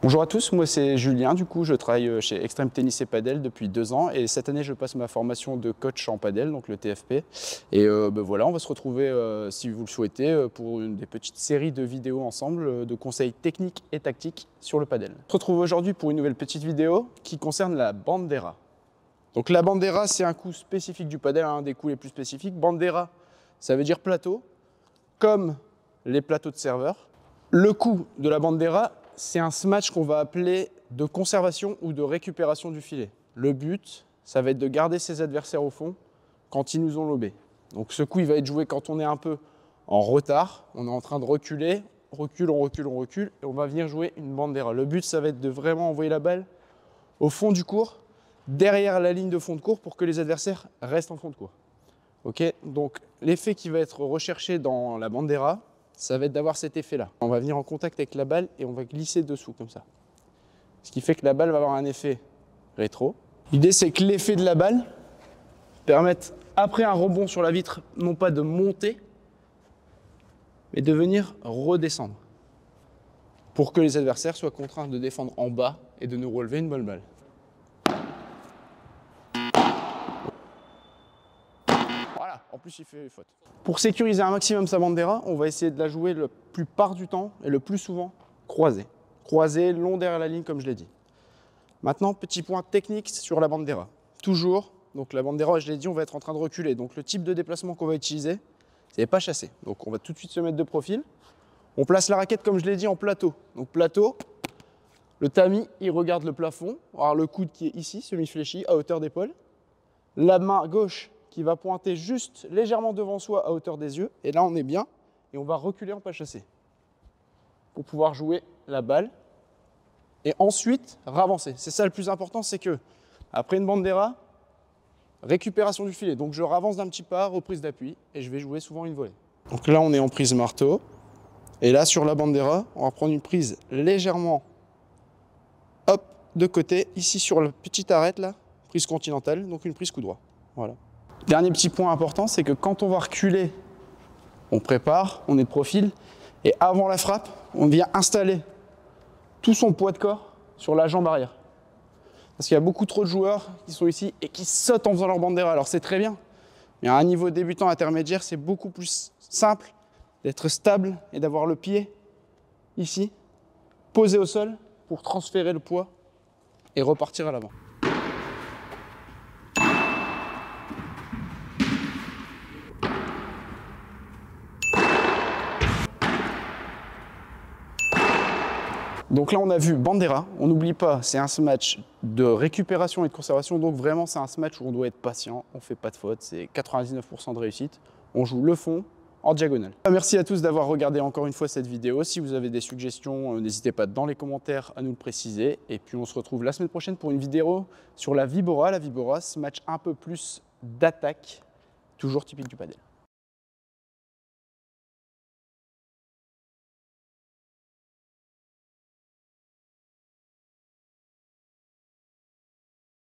Bonjour à tous, moi c'est Julien, du coup je travaille chez Extreme Tennis et Padel depuis 2 ans et cette année je passe ma formation de coach en padel, donc le TFP. Et voilà, on va se retrouver si vous le souhaitez pour des petites séries de vidéos ensemble de conseils techniques et tactiques sur le padel. On se retrouve aujourd'hui pour une nouvelle petite vidéo qui concerne la bandera. Donc la bandera c'est un coup spécifique du padel, un des coups les plus spécifiques. Bandera ça veut dire plateau, comme les plateaux de serveur. Le coup de la bandera, c'est un smash qu'on va appeler de conservation ou de récupération du filet. Le but, ça va être de garder ses adversaires au fond quand ils nous ont lobé. Donc ce coup, il va être joué quand on est un peu en retard, on est en train de reculer, on recule, et on va venir jouer une bandera. Le but, ça va être de vraiment envoyer la balle au fond du court, derrière la ligne de fond de court pour que les adversaires restent en fond de court. Okay, donc l'effet qui va être recherché dans la bandera, ça va être d'avoir cet effet-là. On va venir en contact avec la balle et on va glisser dessous comme ça. Ce qui fait que la balle va avoir un effet rétro. L'idée, c'est que l'effet de la balle permette, après un rebond sur la vitre, non pas de monter, mais de venir redescendre. Pour que les adversaires soient contraints de défendre en bas et de nous relever une bonne balle. Voilà, en plus il fait faute. Pour sécuriser un maximum sa bandera, on va essayer de la jouer la plupart du temps et le plus souvent croisée. Croisée, long derrière la ligne comme je l'ai dit. Maintenant, petit point technique sur la bandera. Toujours, donc la bandera, je l'ai dit, on va être en train de reculer. Donc le type de déplacement qu'on va utiliser, c'est pas chasser. Donc on va tout de suite se mettre de profil. On place la raquette comme je l'ai dit en plateau. Donc plateau, le tamis, il regarde le plafond. On va avoir le coude qui est ici, semi-fléchi, à hauteur d'épaule. La main gauche qui va pointer juste légèrement devant soi à hauteur des yeux. Et là, on est bien. Et on va reculer en pas chasser pour pouvoir jouer la balle. Et ensuite, ravancer. C'est ça le plus important, c'est que après une bandera, récupération du filet. Donc je ravance d'un petit pas, reprise d'appui, et je vais jouer souvent une volée. Donc là, on est en prise marteau. Et là, sur la bandera, on va prendre une prise légèrement, hop, de côté. Ici, sur la petite arête, là, prise continentale, donc une prise coup droit. Voilà. Dernier petit point important, c'est que quand on va reculer, on prépare, on est de profil, et avant la frappe, on vient installer tout son poids de corps sur la jambe arrière. Parce qu'il y a beaucoup trop de joueurs qui sont ici et qui sautent en faisant leur bandera. Alors c'est très bien, mais à un niveau débutant intermédiaire, c'est beaucoup plus simple d'être stable et d'avoir le pied ici, posé au sol pour transférer le poids et repartir à l'avant. Donc là, on a vu bandera. On n'oublie pas, c'est un match de récupération et de conservation. Donc vraiment, c'est un match où on doit être patient. On ne fait pas de faute. C'est 99% de réussite. On joue le fond en diagonale. Merci à tous d'avoir regardé encore une fois cette vidéo. Si vous avez des suggestions, n'hésitez pas dans les commentaires à nous le préciser. Et puis on se retrouve la semaine prochaine pour une vidéo sur la Vibora. La Vibora, ce match un peu plus d'attaque, toujours typique du padel.